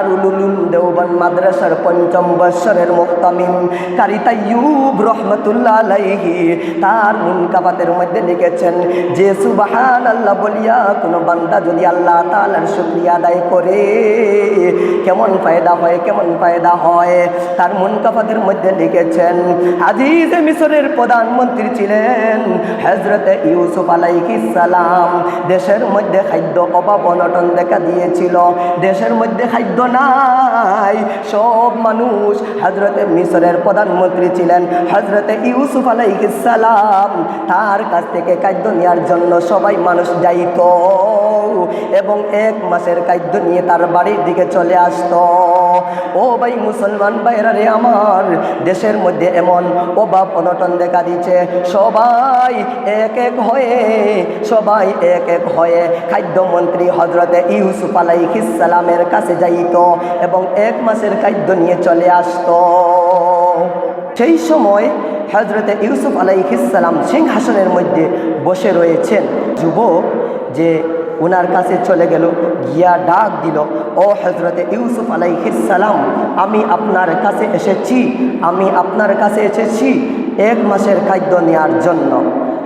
উলুম দেওবন্দ মাদ্রাসার পঞ্চম বৎসরের মুহতামিম কারি তাইয়ুব রহমতুল্লাহ আলাইহি তার মুনকাবাতের মধ্যে লিখেছেন যে সুবহানাল্লাহ বলিয়া কোনো বান্দা যদি আল্লাহ তাআলার শুকরিয়া আদায় করে কেমন ফায়দা হয়, কেমন ফায়দা হয়। তার মুনকাবাতের মধ্যে লিখেছেন আজিজে মিশরের প্রধানমন্ত্রী ছিলেন হযরতে ইউসুফ আলাইহিস সালাম। দেশের মধ্যে খাদ্য অভাব অনটন দেখা দিয়েছিল, দেশের মধ্যে খাদ্য নাই। সব মানুষ হযরতে মিশরের প্রধানমন্ত্রী ছিলেন হযরতে ইউসুফ আলাইহিস সালাম, তার কাছ থেকে খাদ্য নেওয়ার জন্য সবাই মানুষ যাইত এবং 1 মাসের খাদ্য নিয়ে তার বাড়ির দিকে চলে আসতো। ও ভাই মুসলমান ভাইরা রে আমার, দেশের মধ্যে এমন অভাব অনটন দেখা দিচ্ছে, সবাই এক এক হয়ে খাদ্যমন্ত্রী হযরতে ইউসুফ আলাইহিস সালামের কাছে যাইত এবং 1 মাসের খাদ্য নিয়ে চলে আসতো। সেই সময় হযরতে ইউসুফ আলাইহিস সালাম সিংহাসনের মধ্যে বসে রয়েছেন। যুবক যে উনার কাছে চলে গেল, গিয়া ডাক দিল, ও হযরতে ইউসুফ আলাইহিস সালাম, আমি আপনার কাছে এসেছি 1 মাসের খাদ্য নেওয়ার জন্য।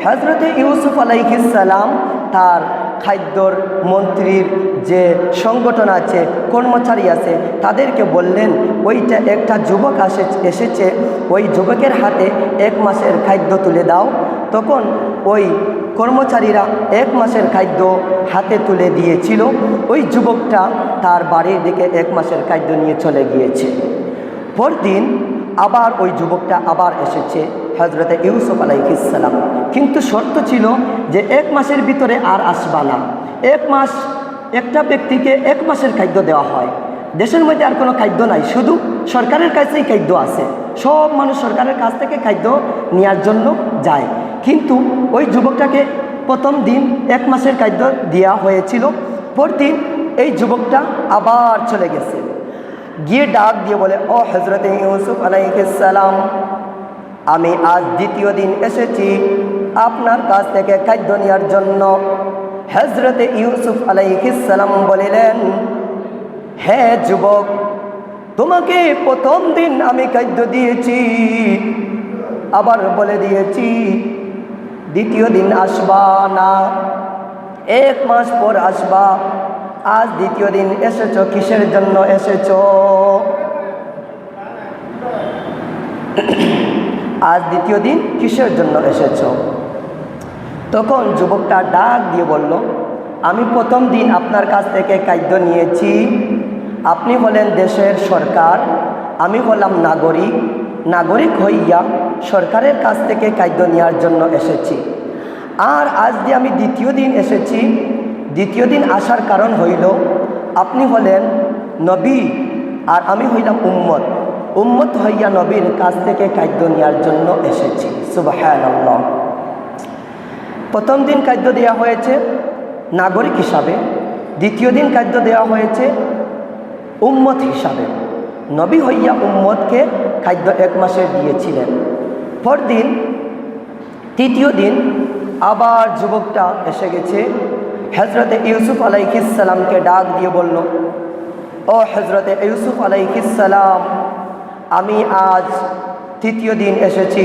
হযরতে ইউসুফ আলাইহিস সালাম তার খাদ্যর মন্ত্রীর যে সংগঠন আছে, কর্মচারী আছে, তাদেরকে বললেন ওইটা একটা যুবক এসেছে, ওই যুবকের হাতে 1 মাসের খাদ্য তুলে দাও। তখন ওই কর্মচারীরা 1 মাসের খাদ্য হাতে তুলে দিয়েছিল। ওই যুবকটা তার বাড়ির দিকে 1 মাসের খাদ্য নিয়ে চলে গিয়েছে। পরদিন আবার ওই যুবকটা আবার এসেছে হযরতে ইউসুফ আলাইহিস সালাম, কিন্তু শর্ত ছিল যে 1 মাসের ভিতরে আর আসবা না। 1 মাস একটা ব্যক্তিকে 1 মাসের খাদ্য দেওয়া হয়। দেশের মধ্যে আর কোনো খাদ্য নাই, শুধু সরকারের কাছেই খাদ্য আছে। সব মানুষ সরকারের কাছ থেকে খাদ্য নেওয়ার জন্য যায়, কিন্তু ওই যুবকটাকে প্রথম দিন 1 মাসের খাদ্য দেওয়া হয়েছিল। পরদিন এই যুবকটা আবার চলে গেছে, গিয়ে ডাক দিয়ে বলে, ও হযরতে ইউসুফ আলাইহিস সালাম, আমি আজ 2য় দিন এসেছি আপনার কাছ থেকে খাদ্য নেওয়ার জন্য। হযরতে ইউসুফ আলাইহিস সালাম বলিলেন, হে যুবক, তোমাকে প্রথম দিন আমি খাদ্য দিয়েছি, আবার বলে দিয়েছি 2য় দিন আসবা না, 1 মাস পর আসবা। আজ 2য় দিন এসেছো, কিসের জন্য এসেছো? আজ 2য় দিন কিসের জন্য এসেছো? তখন যুবকটা ডাক দিয়ে বলল, আমি প্রথম দিন আপনার কাছ থেকে খাদ্য নিয়েছি, আপনি হলেন দেশের সরকার, আমি হলাম নাগরিক হইয়া সরকারের কাছ থেকে খাদ্য নেওয়ার জন্য এসেছি। আর আজ যে আমি 2য় দিন এসেছি, 2য় দিন আসার কারণ হইল আপনি হলেন নবী আর আমি হইলাম উম্মত হইয়া নবীর কাছ থেকে খাদ্য নেওয়ার জন্য এসেছি। সুবহানাল্লাহ। প্রথম দিন খাদ্য দেওয়া হয়েছে নাগরিক হিসাবে, 2য় দিন খাদ্য দেওয়া হয়েছে উম্মত হিসাবে। নবী হইয়া উম্মতকে খাদ্য 1 মাসের দিয়েছিলেন। পরদিন 3য় দিন আবার যুবকটা এসে গেছে, হযরতে ইউসুফ আলাইহিস সালামকে ডাক দিয়ে বলল, ও হযরতে ইউসুফ আলাইহিস সালাম, আমি আজ 3য় দিন এসেছি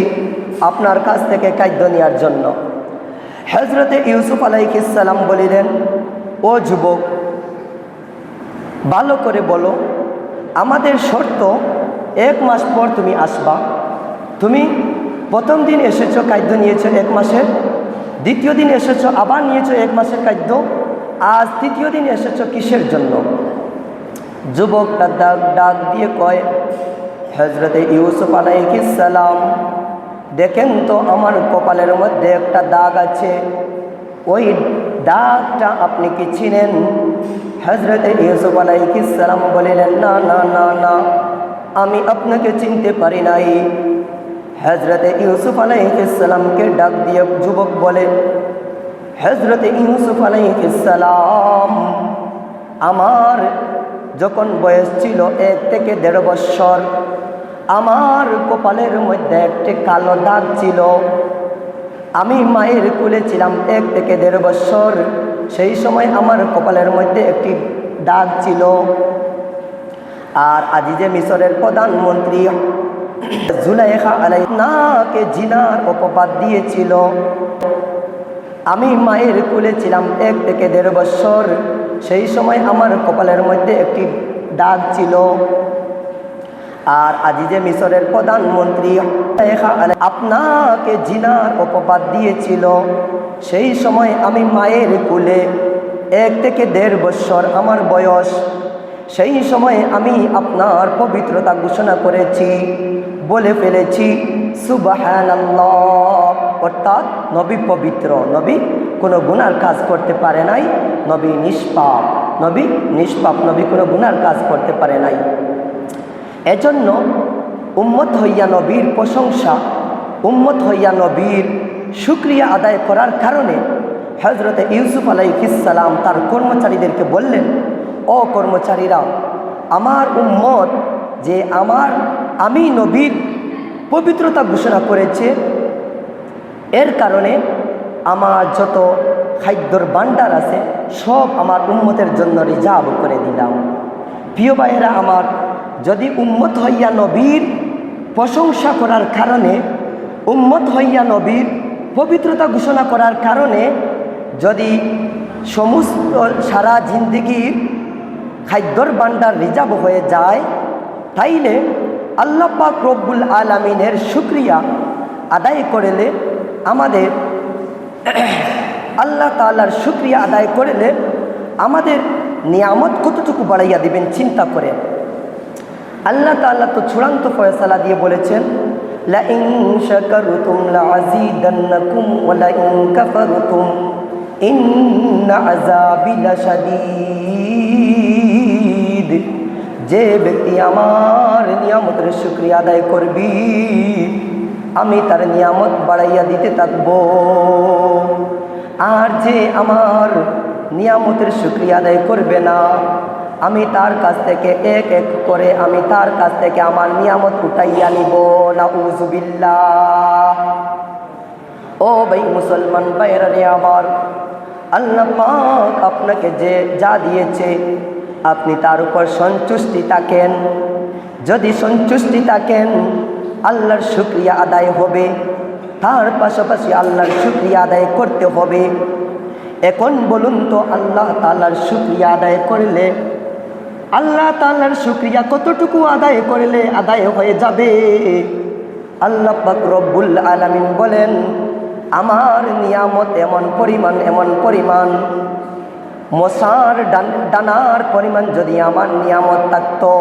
আপনার কাছ থেকে খাদ্য নেওয়ার জন্য। হযরতে ইউসুফ আলাইহিস সালাম বলিলেন, ও যুবক, ভালো করে বলো, আমাদের শর্ত 1 মাস পর তুমি আসবা। তুমি প্রথম দিন এসেছো, খাদ্য নিয়েছো 1 মাসের, 2য় দিন এসেছো আবার নিয়েছো 1 মাসের খাদ্য, আজ 3য় দিন এসেছো কিসের জন্য? যুবকটা ডাক দিয়ে কয়, হযরতে ইউসুফ আলাইহিস সালাম, দেখেন তো আমার কপালের মধ্যে একটা দাগ আছে, ওই দাগটা আপনি কি চিনেন? হযরতে ইউসুফ আলাইহিস সালাম বলিলেন, না না না না, আমি আপনাকে চিনতে পারি নাই। হযরতে ইউসুফ আলাইহিস সালামকে ডাক দিয়ে যুবক বলে, হযরতে ইউসুফ আলাইহিস সালাম, আমার যখন বয়স ছিল 1 থেকে 1.5 বৎসর, আমার কপালের মধ্যে একটি কালো দাগ ছিল। আমি মায়ের কোলে ছিলাম 1 থেকে 1.5 বৎসর, সেই সময় আমার কপালের মধ্যে একটি দাগ ছিল। আর আজিজে মিশরের প্রধানমন্ত্রী জুলাইখা আলাইহিসসালামকে জিনার অপবাদ দিয়েছিল। আমি মায়ের কোলে ছিলাম 1 থেকে 1.5 বছর। সেই সময় আমার কপালের মধ্যে একটি দাগ ছিল। আর আজিজে মিশরের প্রধানমন্ত্রী আপনাকে জিনার অপবাদ দিয়েছিল। সেই সময় আমি মায়ের কোলে 1 থেকে 1.5 বছর আমার বয়স। সেই সময় আমি আপনার পবিত্রতা ঘোষণা করেছি, বলে ফেলেছি সুবহানাল্লাহ। অর্থাৎ নবী পবিত্র, নবী কোনো গুনার কাজ করতে পারে নাই, নবী নিষ্পাপ, নবী নিষ্পাপ, নবী কোনো গুনার কাজ করতে পারে নাই। এজন্য উম্মত হইয়া নবীর প্রশংসা, উম্মত হইয়া নবীর শুকরিয়া আদায় করার কারণে হযরত ইউসুফ আলাইহিসসালাম তার কর্মচারীদেরকে বললেন, ও কর্মচারীরা, আমার উম্মত যে আমি নবীর পবিত্রতা ঘোষণা করেছে, এর কারণে আমার যত খাদ্যর ভাণ্ডার আছে সব আমার উম্মতের জন্য রিজার্ভ করে দিলাম। প্রিয় ভাইয়েরা আমার, যদি উম্মত হইয়া নবীর প্রশংসা করার কারণে, উম্মত হইয়া নবীর পবিত্রতা ঘোষণা করার কারণে যদি সমস্ত সারা জিন্দেগির খাদ্যর ভাণ্ডার রিজার্ভ হয়ে যায়, তাইলে আল্লাহ পাক রব্বুল আলামিনের শুকরিয়া আদায় করলে আমাদের আল্লাহ তাআলার শুকরিয়া আদায় করলে আমাদের নিয়ামত কতটুকু বাড়াইয়া দিবেন চিন্তা করে। আল্লাহ তাআলা তো চূড়ান্ত ফয়সালা দিয়ে বলেছেন, লা ইন শাকারতুম লাযীদান্নাকুম ওয়া লা ইন কাফারতুম ইন্না আযাবি লাশাদীদ। যে ব্যক্তি আমার নিয়ামতের শুকরিয়া আদায় করবি, আমি তার নিয়ামত বাড়াইয়া দিতে থাকব। আর যে আমার নিয়ামতের শুকরিয়া আদায় করবে না, আমি তার কাছ থেকে এক এক করে আমি তার কাছ থেকে আমার নিয়ামত উঠাইয়া নিব। নাউযুবিল্লাহ। ও ভাই মুসলমান ভাইরা রে আমার, আল্লাহ পাক আপনাকে যে যা দিয়েছে আপনি তার উপর সন্তুষ্টি থাকেন। যদি সন্তুষ্টি থাকেন, আল্লাহর শুকরিয়া আদায় হবে, তার পাশাপাশি আল্লাহর শুকরিয়া আদায় করতে হবে। এখন বলুন তো, আল্লাহ তাআলার শুকরিয়া আদায় করলে, আল্লাহ তাআলার শুকরিয়া কতটুকু আদায় করলে আদায় হয়ে যাবে? আল্লাহ পাক রব্বুল আলামিন বলেন, আমার নিয়ামত এমন পরিমাণ মশার ডানার পরিমাণ যদি আমার নিয়ামত থাকতো,